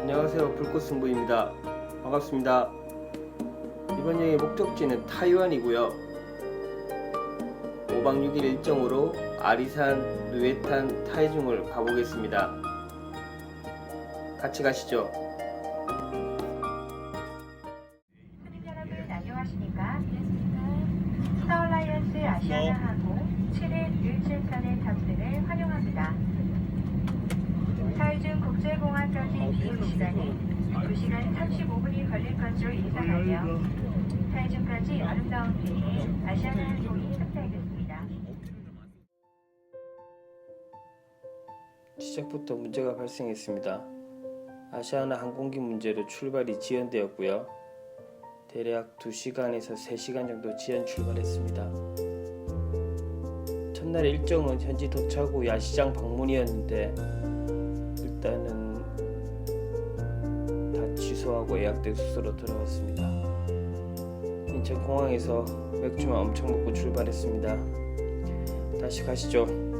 안녕하세요, 불꽃승부입니다. 반갑습니다. 이번 여행의 목적지는 타이완이고요. 5박 6일 일정으로 아리산, 누에탄, 타이중을 가보겠습니다. 같이 가시죠. 손님 여러분 안녕하십니까? 스타얼라이언스 아시아나 항공 7일 일출편의 탑승을 환영합니다. 타이중 국제공항까지 비행 시간이 2시간 35분이 걸릴 것으로 예상하며 타이중까지 아름다운 비행에 아시아나 항공이 함께하겠습니다. 시작부터 문제가 발생했습니다. 아시아나 항공기 문제로 출발이 지연되었고요. 대략 2시간에서 3시간 정도 지연 출발했습니다. 첫날 일정은 현지 도착 후 야시장 방문이었는데 일단은 다 취소하고 예약된 숙소로 돌아왔습니다. 인천공항에서 맥주만 엄청 먹고 출발했습니다. 다시 가시죠.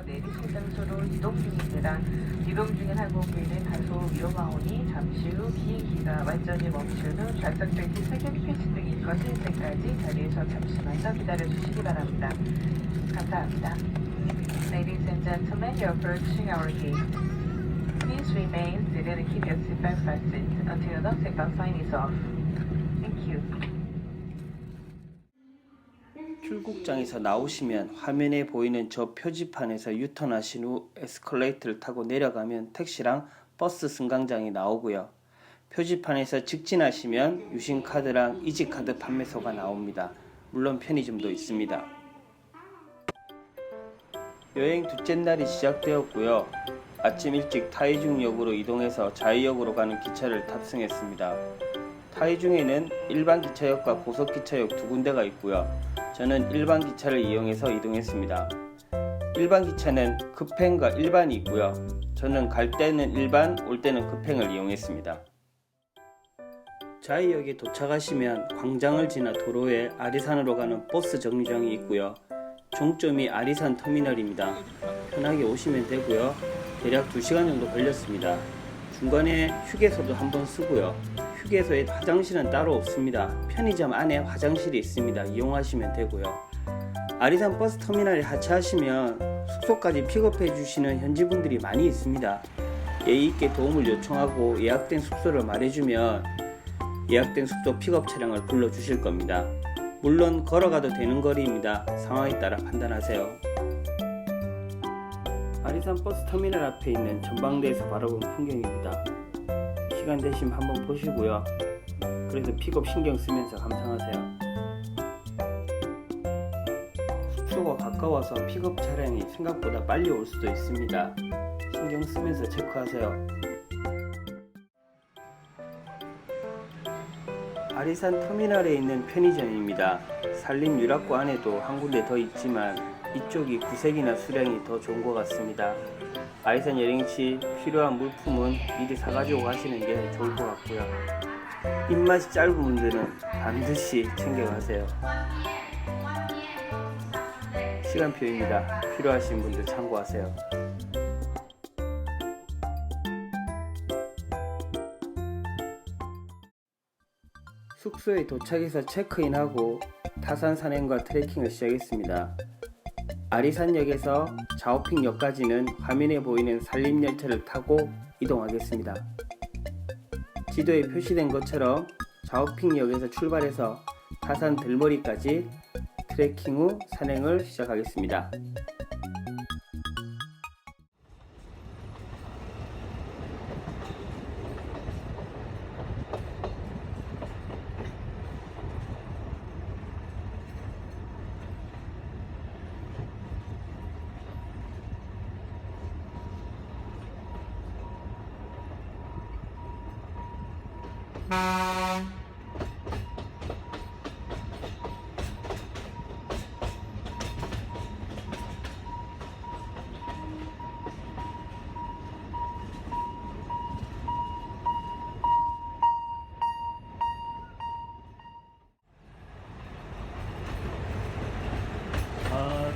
내리실 장소로 이동 중입니다. 이동 중인 항공기는 다소 위험하오니 잠시 후 비행기가 완전히 멈춘 후 좌석 벨트 착용 표시 등이 꺼질 때까지 자리에서 잠시만 더 기다려주시기 바랍니다. 감사합니다. Ladies and gentlemen, you're approaching our gate. Please remain seated and keep your seatbelt fastened until the seatbelt sign is off. Thank you. 출국장에서 나오시면 화면에 보이는 저 표지판에서 유턴하신 후 에스컬레이터를 타고 내려가면 택시랑 버스 승강장이 나오고요. 표지판에서 직진하시면 유심카드랑 이지카드 판매소가 나옵니다. 물론 편의점도 있습니다. 여행 둘째 날이 시작되었고요. 아침 일찍 타이중역으로 이동해서 자이역으로 가는 기차를 탑승했습니다. 타이중에는 일반 기차역과 고속기차역 두 군데가 있고요. 저는 일반 기차를 이용해서 이동했습니다. 일반 기차는 급행과 일반이 있고요. 저는 갈 때는 일반, 올 때는 급행을 이용했습니다. 자이역에 도착하시면 광장을 지나 도로에 아리산으로 가는 버스 정류장이 있고요. 종점이 아리산 터미널입니다. 편하게 오시면 되고요. 대략 2시간 정도 걸렸습니다. 중간에 휴게소도 한번 쓰고요. 휴게소에 화장실은 따로 없습니다. 편의점 안에 화장실이 있습니다. 이용하시면 되고요. 아리산 버스 터미널에 하차하시면 숙소까지 픽업해 주시는 현지분들이 많이 있습니다. 예의 있게 도움을 요청하고 예약된 숙소를 말해주면 예약된 숙소 픽업 차량을 불러주실 겁니다. 물론 걸어가도 되는 거리입니다. 상황에 따라 판단하세요. 아리산 버스 터미널 앞에 있는 전망대에서 바라본 풍경입니다. 시간 되시면 한번 보시고요. 그래서 픽업 신경 쓰면서 감상하세요. 숙소가 가까워서 픽업 차량이 생각보다 빨리 올 수도 있습니다. 신경 쓰면서 체크하세요. 아리산 터미널에 있는 편의점입니다. 산림 유락구 안에도 한 군데 더 있지만 이쪽이 구색이나 수량이 더 좋은 것 같습니다. 아리산 여행 시 필요한 물품은 미리 사가지고 가시는 게 좋을 것 같고요. 입맛이 짧은 분들은 반드시 챙겨가세요. 시간표입니다. 필요하신 분들 참고하세요. 숙소에 도착해서 체크인하고 타산 산행과 트레킹을 시작했습니다. 아리산역에서 자오핑역까지는 화면에 보이는 산림열차를 타고 이동하겠습니다. 지도에 표시된 것처럼 자오핑역에서 출발해서 타산 들머리까지 트레킹 후 산행을 시작하겠습니다.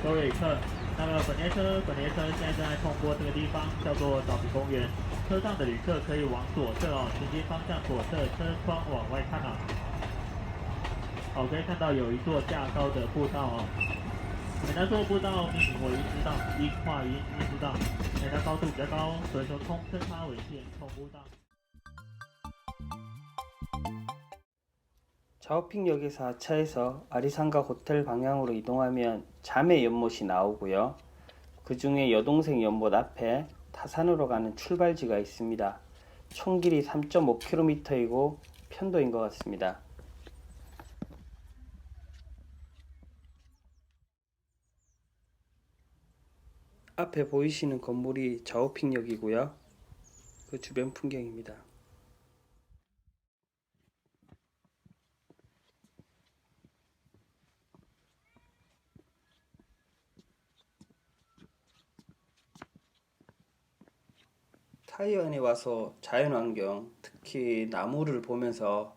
各位旅客，那么本列车现在通过这个地方叫做枣皮公园，车上的旅客可以往左侧前进方向左侧车窗往外看可以看到有一座架高的步道简单说步道命名为一知道，一跨一知道，它高度比较高，所以说称它为线空步道。 자오핑역에서 하차해서 아리산가 호텔 방향으로 이동하면 자매 연못이 나오고요. 그 중에 여동생 연못 앞에 타산으로 가는 출발지가 있습니다. 총 길이 3.5km이고 편도인 것 같습니다. 앞에 보이시는 건물이 자오핑역이고요. 그 주변 풍경입니다. 타이완에 와서 자연환경, 특히 나무를 보면서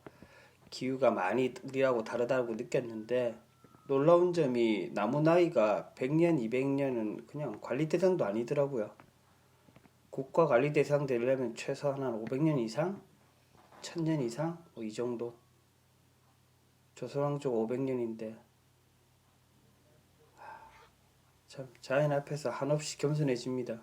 기후가 많이 우리하고 다르다고 느꼈는데 놀라운 점이 나무 나이가 100년, 200년은 그냥 관리 대상도 아니더라고요. 국가 관리 대상 되려면 최소한 한 500년 이상? 1000년 이상? 뭐 이 정도. 조선왕조가 500년인데 참 자연 앞에서 한없이 겸손해집니다.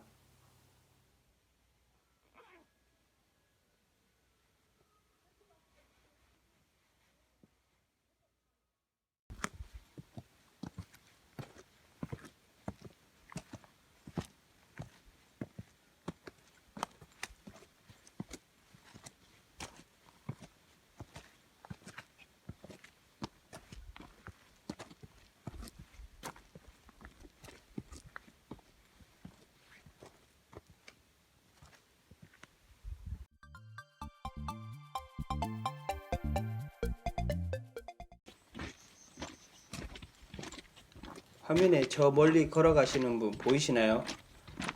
화면에 저 멀리 걸어가시는 분 보이시나요?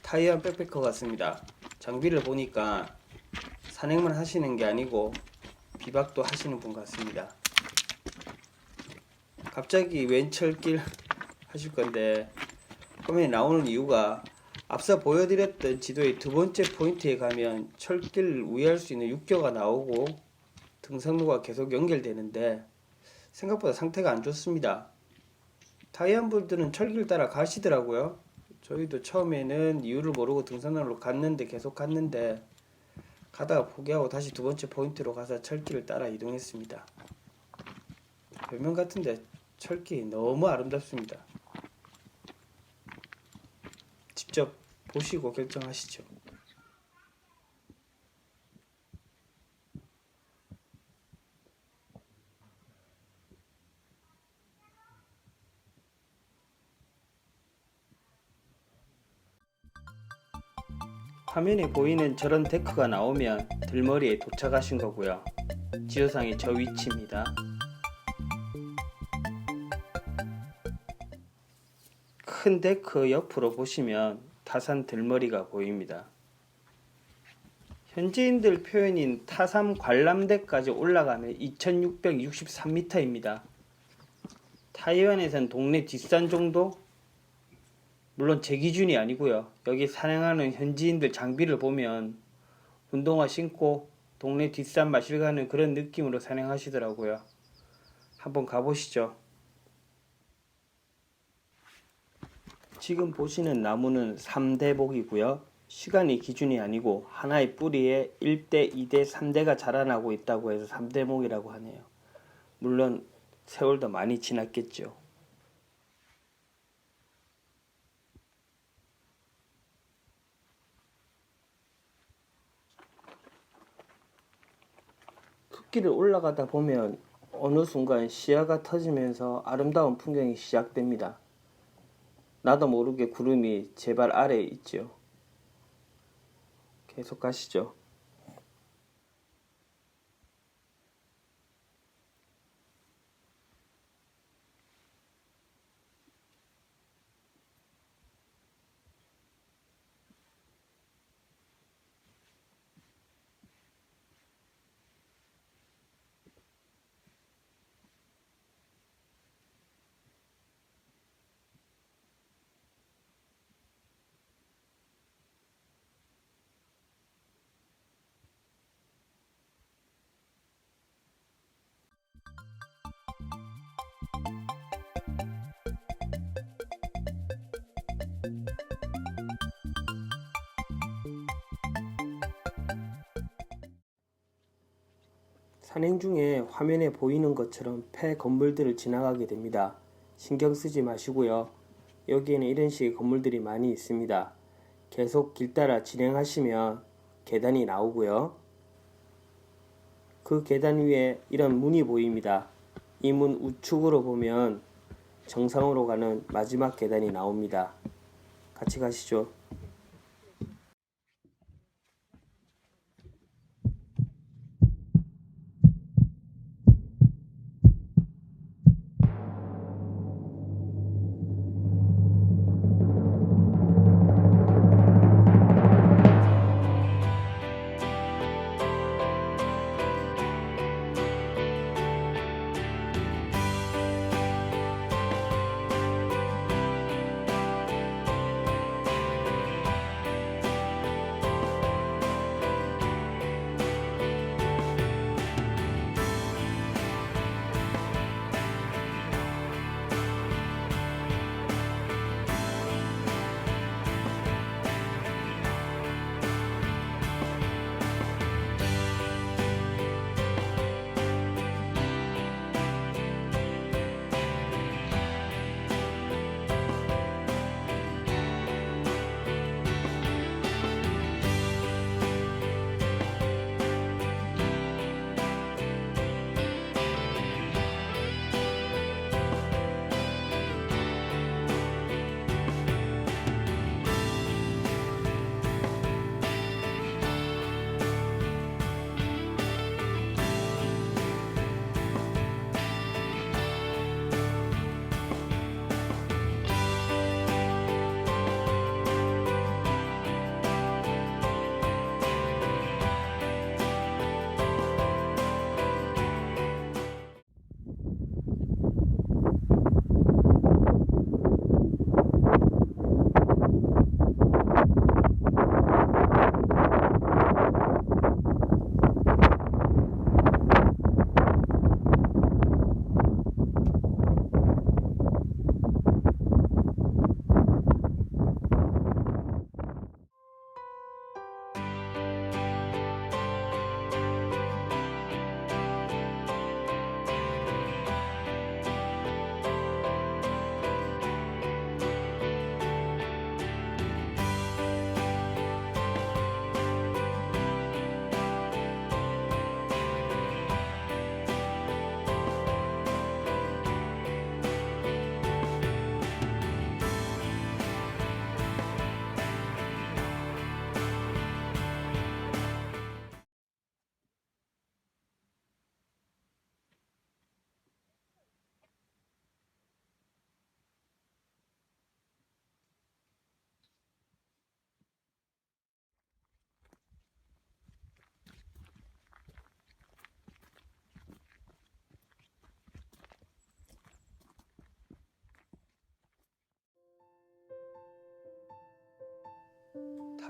타이완 백패커 같습니다. 장비를 보니까 산행만 하시는 게 아니고 비박도 하시는 분 같습니다. 갑자기 웬 철길 하실 건데 화면에 나오는 이유가 앞서 보여드렸던 지도의 두 번째 포인트에 가면 철길을 우회할 수 있는 육교가 나오고 등산로가 계속 연결되는데 생각보다 상태가 안 좋습니다. 타이완 분들은 철길 따라 가시더라고요. 저희도 처음에는 이유를 모르고 등산로로 갔는데 계속 갔는데 가다가 포기하고 다시 두 번째 포인트로 가서 철길을 따라 이동했습니다. 별명 같은데 철길이 너무 아름답습니다. 직접 보시고 결정하시죠. 화면에 보이는 저런 데크가 나오면 들머리에 도착하신 거고요. 지도상의 저 위치입니다. 큰 데크 옆으로 보시면 타산 들머리가 보입니다. 현지인들 표현인 타산 관람대까지 올라가면 2663m입니다. 타이완에선 동네 뒷산 정도? 물론 제 기준이 아니고요. 여기 산행하는 현지인들 장비를 보면 운동화 신고 동네 뒷산 마실 가는 그런 느낌으로 산행하시더라고요. 한번 가보시죠. 지금 보시는 나무는 3대목이고요. 시간이 기준이 아니고 하나의 뿌리에 1대, 2대, 3대가 자라나고 있다고 해서 3대목이라고 하네요. 물론 세월도 많이 지났겠죠. 숲길을 올라가다 보면 어느 순간 시야가 터지면서 아름다운 풍경이 시작됩니다. 나도 모르게 구름이 제 발 아래에 있죠. 계속 가시죠. 산행 중에 화면에 보이는 것처럼 폐 건물들을 지나가게 됩니다. 신경 쓰지 마시고요. 여기에는 이런 식의 건물들이 많이 있습니다. 계속 길 따라 진행하시면 계단이 나오고요. 그 계단 위에 이런 문이 보입니다. 이 문 우측으로 보면 정상으로 가는 마지막 계단이 나옵니다. 같이 가시죠.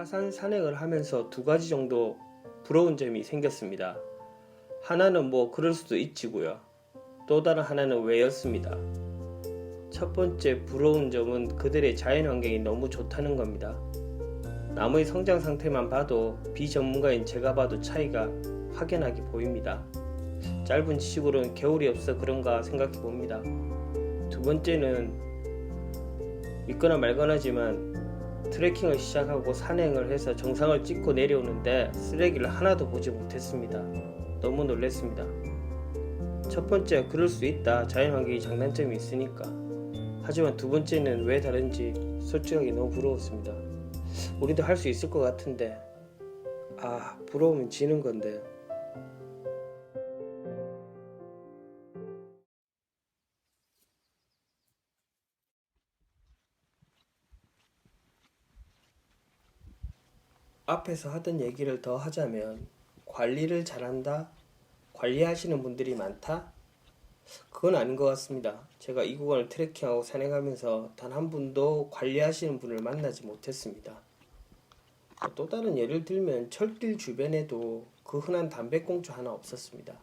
하산 산행을 하면서 두 가지 정도 부러운 점이 생겼습니다. 하나는 뭐 그럴 수도 있지고요. 또 다른 하나는 왜였습니다. 첫 번째 부러운 점은 그들의 자연 환경이 너무 좋다는 겁니다. 나무의 성장 상태만 봐도 비전문가인 제가 봐도 차이가 확연하게 보입니다. 짧은 지식으로는 겨울이 없어 그런가 생각해 봅니다. 두 번째는 믿거나 말거나지만 트레킹을 시작하고 산행을 해서 정상을 찍고 내려오는데 쓰레기를 하나도 보지 못했습니다. 너무 놀랐습니다. 첫 번째, 그럴 수 있다. 자연환경이 장단점이 있으니까. 하지만 두 번째는 왜 다른지 솔직하게 너무 부러웠습니다. 우리도 할 수 있을 것 같은데, 부러우면 지는 건데. 앞에서 하던 얘기를 더 하자면, 관리를 잘한다? 관리하시는 분들이 많다? 그건 아닌 것 같습니다. 제가 이 구간을 트레킹하고 산행하면서 단 한 분도 관리하시는 분을 만나지 못했습니다. 또 다른 예를 들면 철길 주변에도 그 흔한 담배꽁초 하나 없었습니다.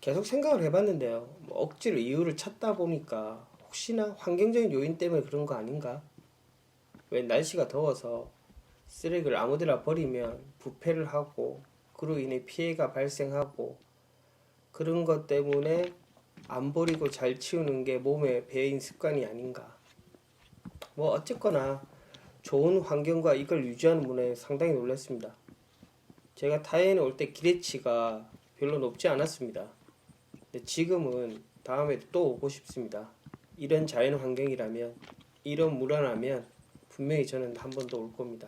계속 생각을 해봤는데요. 억지로 이유를 찾다 보니까 혹시나 환경적인 요인 때문에 그런 거 아닌가? 왜 날씨가 더워서 쓰레기를 아무데나 버리면 부패를 하고 그로 인해 피해가 발생하고 그런 것 때문에 안 버리고 잘 치우는 게 몸에 배인 습관이 아닌가. 어쨌거나 좋은 환경과 이걸 유지하는 문화에 상당히 놀랐습니다. 제가 타이에는 올 때 기대치가 별로 높지 않았습니다. 근데 지금은 다음에 또 오고 싶습니다. 이런 자연 환경이라면, 이런 문화라면 분명히 저는 한 번 더 올 겁니다.